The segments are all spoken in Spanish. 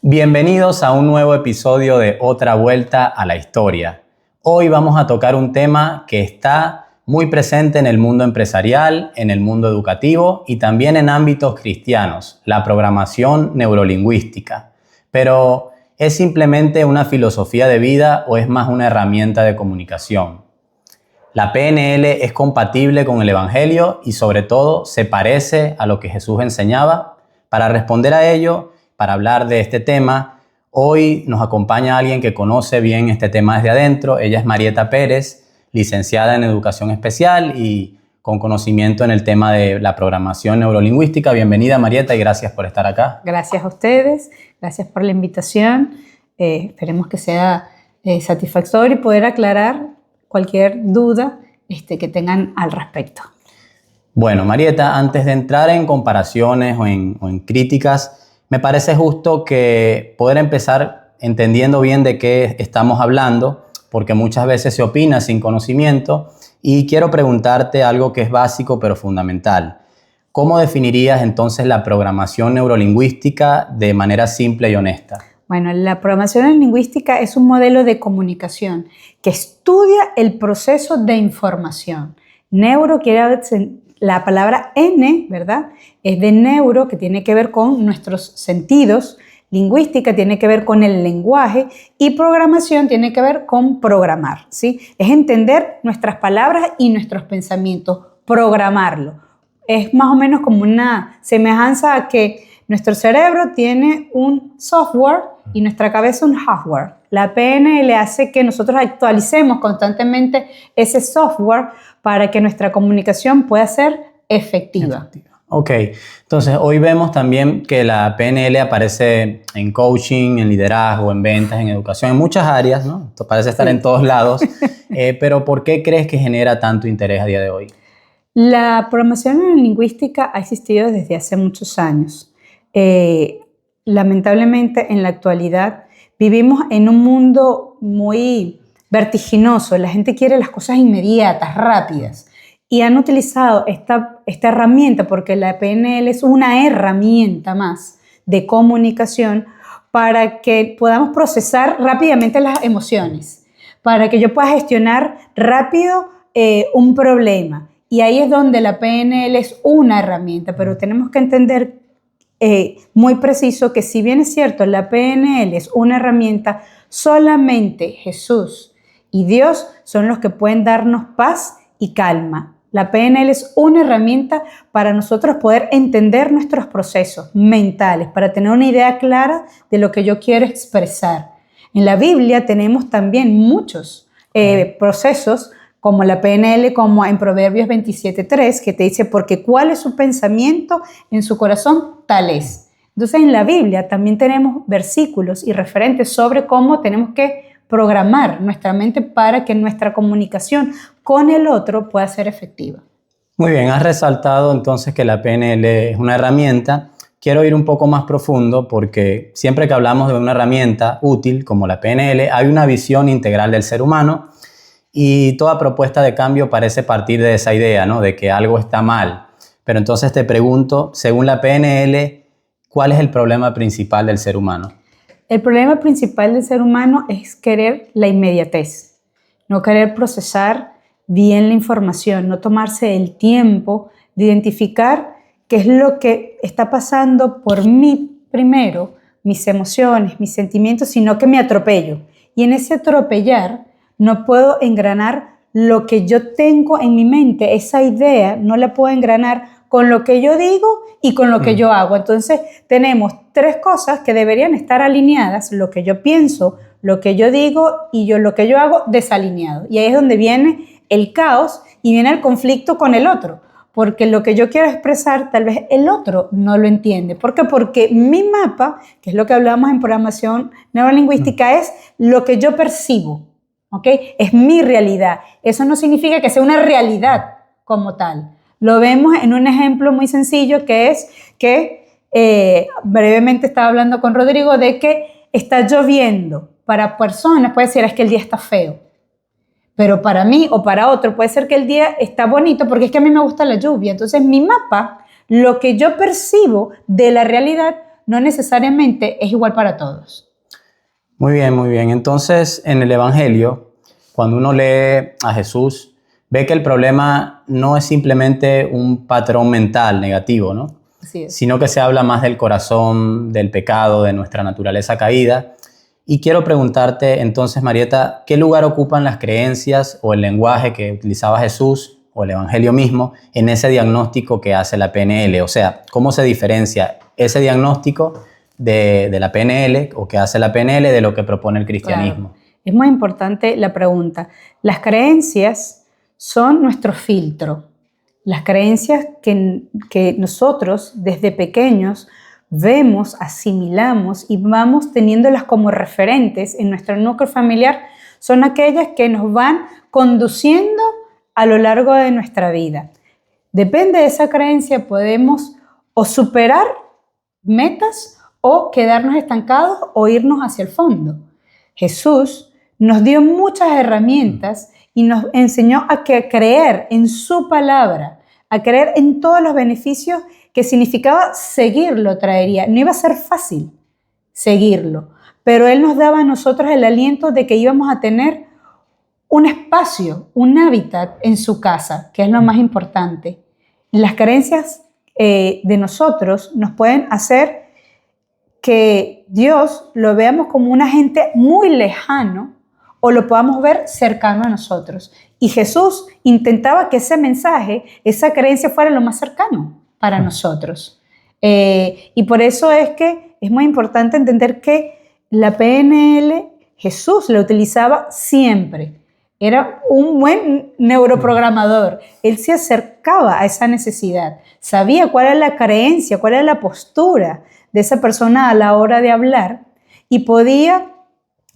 Bienvenidos a un nuevo episodio de Otra Vuelta a la Historia. Hoy vamos a tocar un tema que está muy presente en el mundo empresarial, en el mundo educativo y también en ámbitos cristianos, la programación neurolingüística. Pero, ¿es simplemente una filosofía de vida o es más una herramienta de comunicación? La PNL es compatible con el Evangelio y sobre todo se parece a lo que Jesús enseñaba. Para responder a ello, para hablar de este tema, hoy nos acompaña alguien que conoce bien este tema desde adentro. Ella es Marieta Pérez, licenciada en Educación Especial y con conocimiento en el tema de la programación neurolingüística. Bienvenida, Marieta, y gracias por estar acá. Gracias a ustedes, gracias por la invitación. Esperemos que sea satisfactorio y poder aclarar cualquier duda que tengan al respecto. Bueno, Marieta, antes de entrar en comparaciones o en críticas, me parece justo que poder empezar entendiendo bien de qué estamos hablando, porque muchas veces se opina sin conocimiento, y quiero preguntarte algo que es básico pero fundamental. ¿Cómo definirías entonces la programación neurolingüística de manera simple y honesta? Bueno, la programación neurolingüística es un modelo de comunicación que estudia el proceso de información. Neuro quiere decir la palabra N, ¿verdad? Es de neuro, que tiene que ver con nuestros sentidos. Lingüística tiene que ver con el lenguaje y programación tiene que ver con programar, ¿sí? Es entender nuestras palabras y nuestros pensamientos, programarlo. Es más o menos como una semejanza a que nuestro cerebro tiene un software y nuestra cabeza un hardware. La PNL hace que nosotros actualicemos constantemente ese software para que nuestra comunicación pueda ser efectiva. Ok, entonces hoy vemos también que la PNL aparece en coaching, en liderazgo, en ventas, en educación, en muchas áreas, ¿no? Esto parece estar en todos lados, pero ¿por qué crees que genera tanto interés a día de hoy? La programación neurolingüística ha existido desde hace muchos años. Lamentablemente, en la actualidad, vivimos en un mundo muy vertiginoso. La gente quiere las cosas inmediatas, rápidas. Y han utilizado esta herramienta, porque la PNL es una herramienta más de comunicación para que podamos procesar rápidamente las emociones, para que yo pueda gestionar rápido un problema. Y ahí es donde la PNL es una herramienta, pero tenemos que entender muy preciso que si bien es cierto, la PNL es una herramienta, solamente Jesús y Dios son los que pueden darnos paz y calma. La PNL es una herramienta para nosotros poder entender nuestros procesos mentales, para tener una idea clara de lo que yo quiero expresar. En la Biblia tenemos también muchos procesos, como la PNL, como en Proverbios 27:3, que te dice, porque cuál es su pensamiento en su corazón, tal es. Entonces en la Biblia también tenemos versículos y referentes sobre cómo tenemos que programar nuestra mente para que nuestra comunicación con el otro pueda ser efectiva. Muy bien, has resaltado entonces que la PNL es una herramienta. Quiero ir un poco más profundo porque siempre que hablamos de una herramienta útil como la PNL, hay una visión integral del ser humano y toda propuesta de cambio parece partir de esa idea, ¿no? De que algo está mal. Pero entonces te pregunto, según la PNL, ¿cuál es el problema principal del ser humano? El problema principal del ser humano es querer la inmediatez, no querer procesar bien la información, no tomarse el tiempo de identificar qué es lo que está pasando por mí primero, mis emociones, mis sentimientos, sino que me atropello. Y en ese atropellar no puedo engranar lo que yo tengo en mi mente, esa idea no la puedo engranar con lo que yo digo y con lo que yo hago. Entonces tenemos tres cosas que deberían estar alineadas, lo que yo pienso, lo que yo digo y lo que yo hago desalineado. Y ahí es donde viene el caos y viene el conflicto con el otro, porque lo que yo quiero expresar tal vez el otro no lo entiende. ¿Por qué? Porque mi mapa, que es lo que hablamos en programación neurolingüística, es lo que yo percibo, ¿ok? Es mi realidad. Eso no significa que sea una realidad como tal. Lo vemos en un ejemplo muy sencillo que es que brevemente estaba hablando con Rodrigo de que está lloviendo. Para personas puede ser es que el día está feo, pero para mí o para otro puede ser que el día está bonito porque es que a mí me gusta la lluvia. Entonces mi mapa, lo que yo percibo de la realidad, no necesariamente es igual para todos. Muy bien, muy bien. Entonces, en el Evangelio, cuando uno lee a Jesús, ve que el problema no es simplemente un patrón mental negativo, ¿no? Así es. Sino que se habla más del corazón, del pecado, de nuestra naturaleza caída. Y quiero preguntarte entonces, Marieta, ¿qué lugar ocupan las creencias o el lenguaje que utilizaba Jesús o el Evangelio mismo en ese diagnóstico que hace la PNL? O sea, ¿cómo se diferencia ese diagnóstico de la PNL o que hace la PNL de lo que propone el cristianismo? Claro. Es muy importante la pregunta. Las creencias son nuestro filtro. Las creencias que nosotros desde pequeños vemos, asimilamos y vamos teniéndolas como referentes en nuestro núcleo familiar son aquellas que nos van conduciendo a lo largo de nuestra vida. Depende de esa creencia, podemos o superar metas o quedarnos estancados o irnos hacia el fondo. Jesús nos dio muchas herramientas y nos enseñó a creer en su palabra, a creer en todos los beneficios que significaba seguirlo traería. No iba a ser fácil seguirlo, pero Él nos daba a nosotros el aliento de que íbamos a tener un espacio, un hábitat en su casa, que es lo más importante. Las creencias de nosotros nos pueden hacer que Dios lo veamos como un agente muy lejano o lo podamos ver cercano a nosotros. Y Jesús intentaba que ese mensaje, esa creencia fuera lo más cercano para nosotros. Y por eso es que es muy importante entender que la PNL Jesús la utilizaba siempre. Era un buen neuroprogramador. Él se acercaba a esa necesidad. Sabía cuál era la creencia, cuál era la postura de esa persona a la hora de hablar y podía,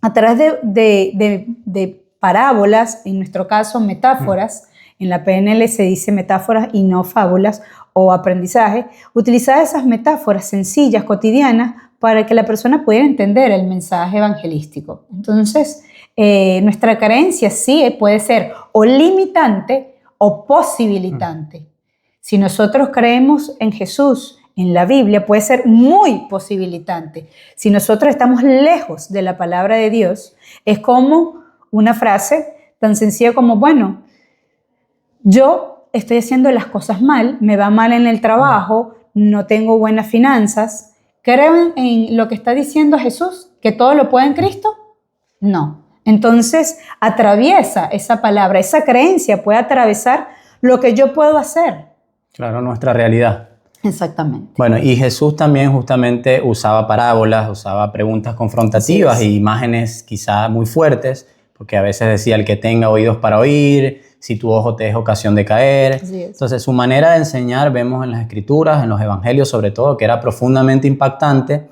a través de parábolas, en nuestro caso metáforas, en la PNL se dice metáforas y no fábulas o aprendizaje, utilizar esas metáforas sencillas, cotidianas, para que la persona pudiera entender el mensaje evangelístico. Entonces, nuestra creencia sí puede ser o limitante o posibilitante. Si nosotros creemos en Jesús, en la Biblia, puede ser muy posibilitante. Si nosotros estamos lejos de la palabra de Dios, es como una frase tan sencilla como, bueno, yo estoy haciendo las cosas mal, me va mal en el trabajo, no tengo buenas finanzas. ¿Creo en lo que está diciendo Jesús? ¿Que todo lo puede en Cristo? No. Entonces, atraviesa esa palabra, esa creencia puede atravesar lo que yo puedo hacer. Claro, nuestra realidad. Exactamente. Bueno, y Jesús también justamente usaba parábolas, usaba preguntas confrontativas e imágenes quizá muy fuertes, porque a veces decía el que tenga oídos para oír, si tu ojo te es ocasión de caer. Entonces su manera de enseñar vemos en las escrituras, en los evangelios sobre todo, que era profundamente impactante.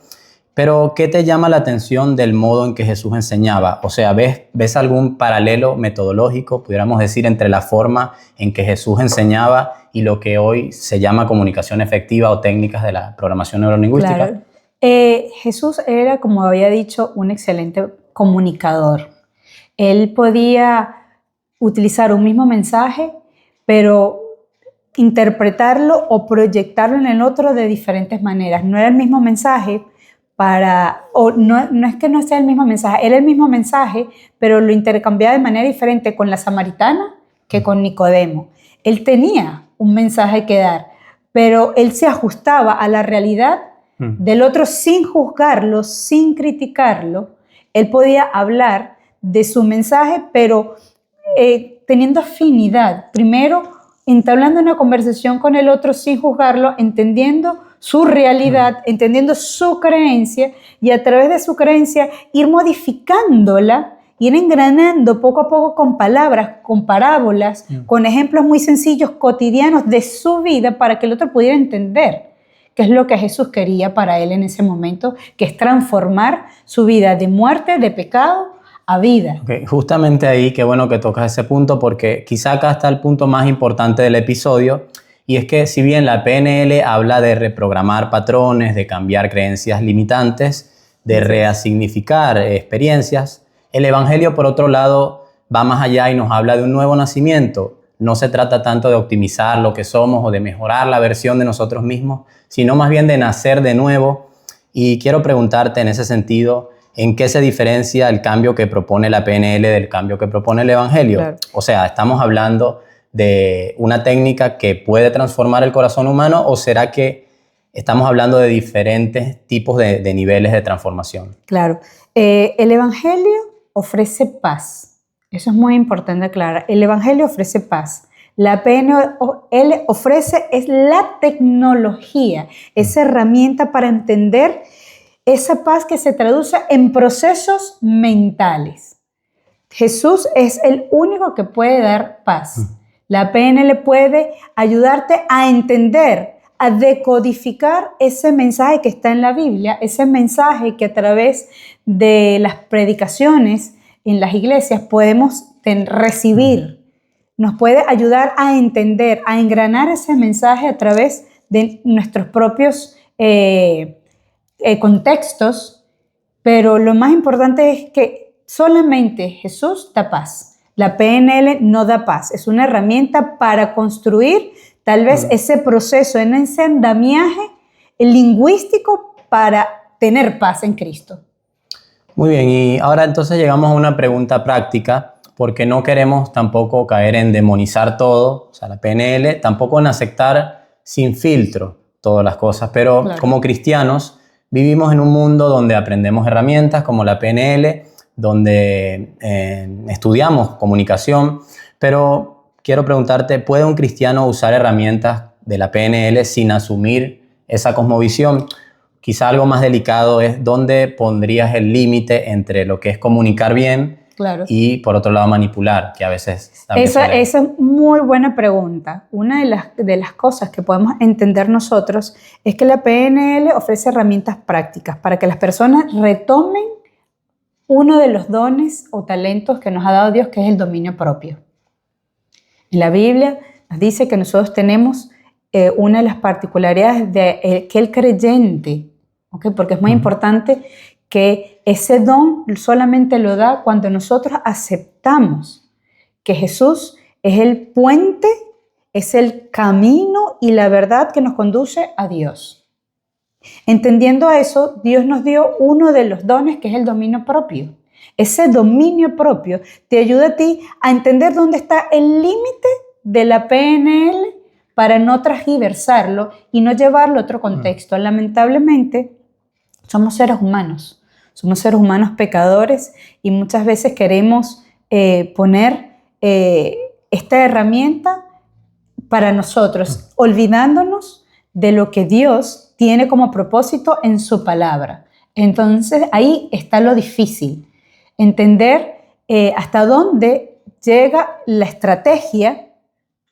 Pero ¿qué te llama la atención del modo en que Jesús enseñaba? O sea, ¿ves algún paralelo metodológico, pudiéramos decir, entre la forma en que Jesús enseñaba y lo que hoy se llama comunicación efectiva o técnicas de la programación neurolingüística? Claro. Jesús era, como había dicho, un excelente comunicador. Él podía utilizar un mismo mensaje, pero interpretarlo o proyectarlo en el otro de diferentes maneras. No era el mismo mensaje no es que no sea el mismo mensaje, era el mismo mensaje, pero lo intercambiaba de manera diferente con la samaritana que con Nicodemo. Él tenía un mensaje que dar, pero él se ajustaba a la realidad del otro sin juzgarlo, sin criticarlo. Él podía hablar de su mensaje, pero teniendo afinidad. Primero, entablando una conversación con el otro sin juzgarlo, entendiendo su realidad, entendiendo su creencia y a través de su creencia ir modificándola, ir engranando poco a poco con palabras, con parábolas, con ejemplos muy sencillos, cotidianos de su vida para que el otro pudiera entender qué es lo que Jesús quería para él en ese momento, que es transformar su vida de muerte, de pecado, a vida. Okay. Justamente ahí, qué bueno que tocas ese punto, porque quizá acá está el punto más importante del episodio, y es que si bien la PNL habla de reprogramar patrones, de cambiar creencias limitantes, de reasignificar experiencias, el Evangelio, por otro lado, va más allá y nos habla de un nuevo nacimiento. No se trata tanto de optimizar lo que somos o de mejorar la versión de nosotros mismos, sino más bien de nacer de nuevo. Y quiero preguntarte en ese sentido, ¿en qué se diferencia el cambio que propone la PNL del cambio que propone el Evangelio? Claro. O sea, ¿estamos hablando de una técnica que puede transformar el corazón humano o será que estamos hablando de diferentes tipos de niveles de transformación? Claro. El Evangelio ofrece paz. Eso es muy importante aclarar. El Evangelio ofrece paz. La PNL ofrece es la tecnología, esa herramienta para entender esa paz que se traduce en procesos mentales. Jesús es el único que puede dar paz. La PNL puede ayudarte a entender, a decodificar ese mensaje que está en la Biblia, ese mensaje que a través de las predicaciones en las iglesias podemos recibir. Nos puede ayudar a entender, a engranar ese mensaje a través de nuestros propios contextos, pero lo más importante es que solamente Jesús da paz. La PNL no da paz, es una herramienta para construir tal vez ese proceso, en ese andamiaje lingüístico para tener paz en Cristo. Muy bien, y ahora entonces llegamos a una pregunta práctica, porque no queremos tampoco caer en demonizar todo, o sea, la PNL, tampoco en aceptar sin filtro todas las cosas, pero claro, como cristianos vivimos en un mundo donde aprendemos herramientas como la PNL, donde estudiamos comunicación, pero quiero preguntarte, ¿puede un cristiano usar herramientas de la PNL sin asumir esa cosmovisión? Quizá algo más delicado es dónde pondrías el límite entre lo que es comunicar bien, claro, y por otro lado manipular, que a veces... Esa es muy buena pregunta. Una de las cosas que podemos entender nosotros es que la PNL ofrece herramientas prácticas para que las personas retomen uno de los dones o talentos que nos ha dado Dios, que es el dominio propio. En la Biblia nos dice que nosotros tenemos una de las particularidades de que el creyente, ¿okay? Porque es muy importante que ese don solamente lo da cuando nosotros aceptamos que Jesús es el puente, es el camino y la verdad que nos conduce a Dios. Entendiendo eso, Dios nos dio uno de los dones que es el dominio propio. Ese dominio propio te ayuda a ti a entender dónde está el límite de la PNL para no transgiversarlo y no llevarlo a otro contexto. Lamentablemente, somos seres humanos. Somos seres humanos pecadores y muchas veces queremos poner esta herramienta para nosotros, olvidándonos de lo que Dios tiene como propósito en su palabra. Entonces ahí está lo difícil, entender hasta dónde llega la estrategia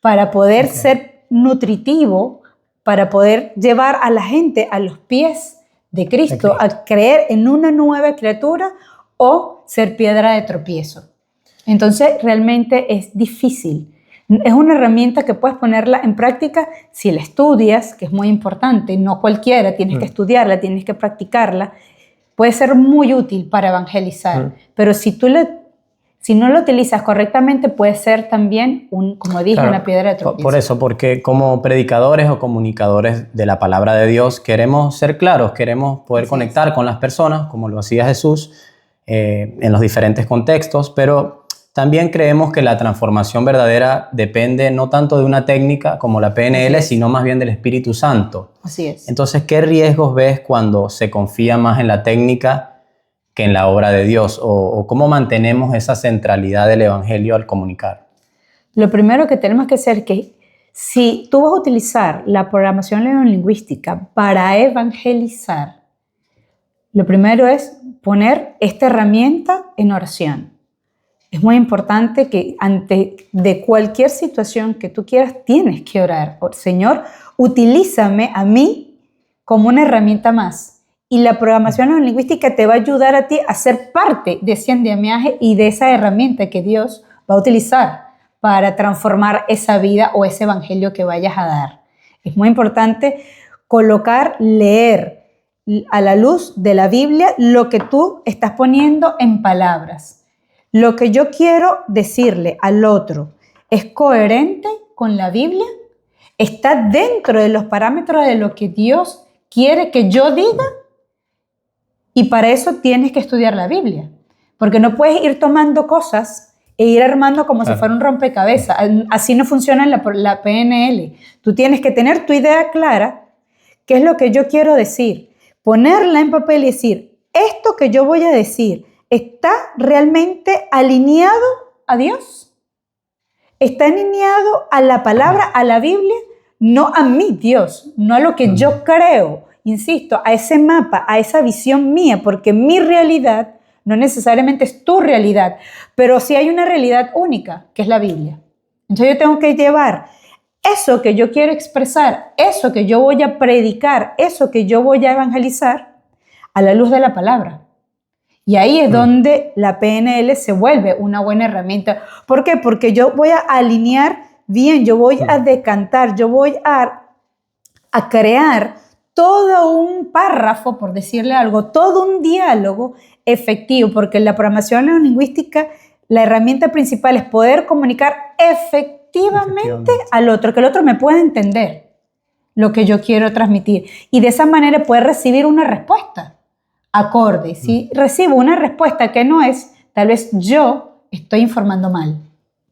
para poder ser nutritivo, para poder llevar a la gente a los pies de Cristo, a creer en una nueva criatura o ser piedra de tropiezo. Entonces realmente es difícil. Es una herramienta que puedes ponerla en práctica si la estudias, que es muy importante. No cualquiera, tienes que estudiarla, tienes que practicarla. Puede ser muy útil para evangelizar, pero si no lo utilizas correctamente, puede ser también, como dije, una piedra de tropiezo. Por eso, porque como predicadores o comunicadores de la palabra de Dios, queremos ser claros, queremos poder conectar con las personas, como lo hacía Jesús, en los diferentes contextos, pero también creemos que la transformación verdadera depende no tanto de una técnica como la PNL, sino más bien del Espíritu Santo. Así es. Entonces, ¿qué riesgos ves cuando se confía más en la técnica que en la obra de Dios? ¿O cómo mantenemos esa centralidad del Evangelio al comunicar? Lo primero que tenemos que hacer es que si tú vas a utilizar la programación neurolingüística para evangelizar, lo primero es poner esta herramienta en oración. Es muy importante que de cualquier situación que tú quieras, tienes que orar. Señor, utilízame a mí como una herramienta más. Y la programación neurolingüística te va a ayudar a ti a ser parte de ese andamiaje y de esa herramienta que Dios va a utilizar para transformar esa vida o ese evangelio que vayas a dar. Es muy importante leer a la luz de la Biblia lo que tú estás poniendo en palabras. Lo que yo quiero decirle al otro es coherente con la Biblia, está dentro de los parámetros de lo que Dios quiere que yo diga. Y para eso tienes que estudiar la Biblia, porque no puedes ir tomando cosas e ir armando como si fuera un rompecabezas. Así no funciona la PNL. Tú tienes que tener tu idea clara, qué es lo que yo quiero decir, ponerla en papel y decir, esto que yo voy a decir, ¿está realmente alineado a Dios? ¿Está alineado a la palabra, a la Biblia? No a mi Dios, no a lo que yo creo. Insisto, a ese mapa, a esa visión mía, porque mi realidad no necesariamente es tu realidad, pero sí hay una realidad única, que es la Biblia. Entonces yo tengo que llevar eso que yo quiero expresar, eso que yo voy a predicar, eso que yo voy a evangelizar, a la luz de la palabra. Y ahí es donde la PNL se vuelve una buena herramienta. ¿Por qué? Porque yo voy a alinear bien, yo voy a decantar, yo voy a crear todo un párrafo, por decirle algo, todo un diálogo efectivo, porque en la programación neurolingüística la herramienta principal es poder comunicar efectivamente al otro, que el otro me pueda entender lo que yo quiero transmitir y de esa manera poder recibir una respuesta acorde. Si recibo una respuesta que no es, tal vez yo estoy informando mal.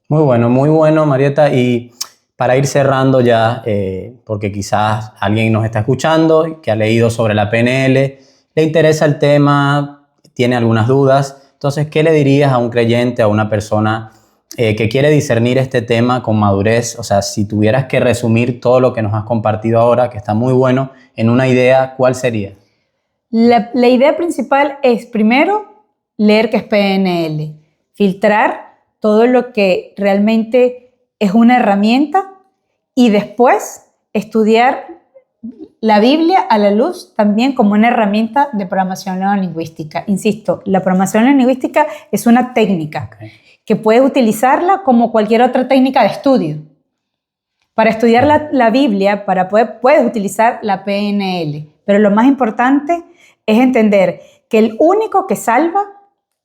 Muy bueno, Marieta. Y para ir cerrando ya, porque quizás alguien nos está escuchando que ha leído sobre la PNL, le interesa el tema, tiene algunas dudas. Entonces, ¿qué le dirías a un creyente, a una persona que quiere discernir este tema con madurez? O sea, si tuvieras que resumir todo lo que nos has compartido ahora, que está muy bueno, en una idea, ¿cuál sería? La idea principal es, primero, leer qué es PNL, filtrar todo lo que realmente es una herramienta y después estudiar la Biblia a la luz también como una herramienta de programación neurolingüística. Insisto, la programación neurolingüística es una técnica que puedes utilizarla como cualquier otra técnica de estudio. Para estudiar la Biblia, puedes utilizar la PNL, pero lo más importante es entender que el único que salva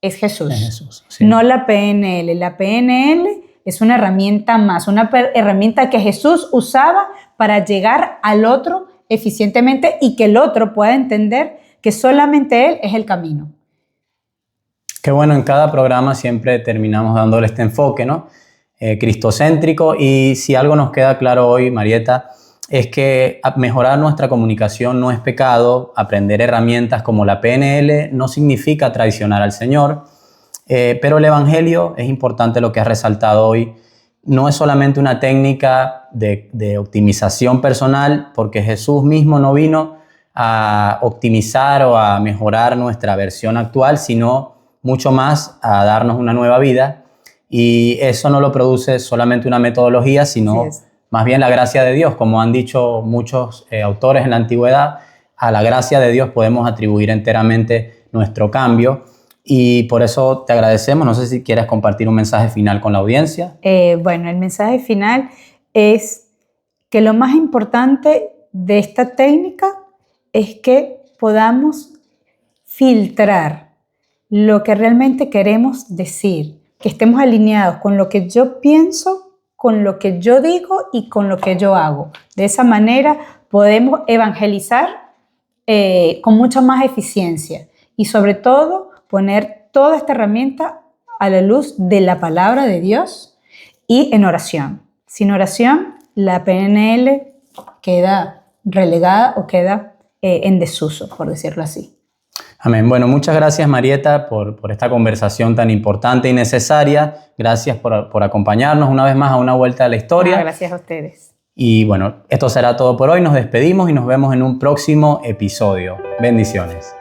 es Jesús, sí. No la PNL. La PNL es una herramienta más, una herramienta que Jesús usaba para llegar al otro eficientemente y que el otro pueda entender que solamente Él es el camino. Qué bueno, en cada programa siempre terminamos dándole este enfoque, ¿no? Cristocéntrico. Y si algo nos queda claro hoy, Marieta, es que mejorar nuestra comunicación no es pecado. Aprender herramientas como la PNL no significa traicionar al Señor. Pero el Evangelio, es importante lo que has resaltado hoy, no es solamente una técnica de optimización personal, porque Jesús mismo no vino a optimizar o a mejorar nuestra versión actual, sino mucho más a darnos una nueva vida. Y eso no lo produce solamente una metodología, sino más bien la gracia de Dios. Como han dicho muchos autores en la antigüedad, a la gracia de Dios podemos atribuir enteramente nuestro cambio. Y por eso te agradecemos. No sé si quieres compartir un mensaje final con la audiencia. Bueno, el mensaje final es que lo más importante de esta técnica es que podamos filtrar lo que realmente queremos decir, que estemos alineados con lo que yo pienso, con lo que yo digo y con lo que yo hago. De esa manera podemos evangelizar con mucha más eficiencia y sobre todo poner toda esta herramienta a la luz de la palabra de Dios y en oración. Sin oración, la PNL queda relegada o queda en desuso, por decirlo así. Amén. Bueno, muchas gracias, Marieta, por esta conversación tan importante y necesaria. Gracias por acompañarnos una vez más a una vuelta a la historia. Gracias a ustedes. Y bueno, esto será todo por hoy. Nos despedimos y nos vemos en un próximo episodio. Bendiciones.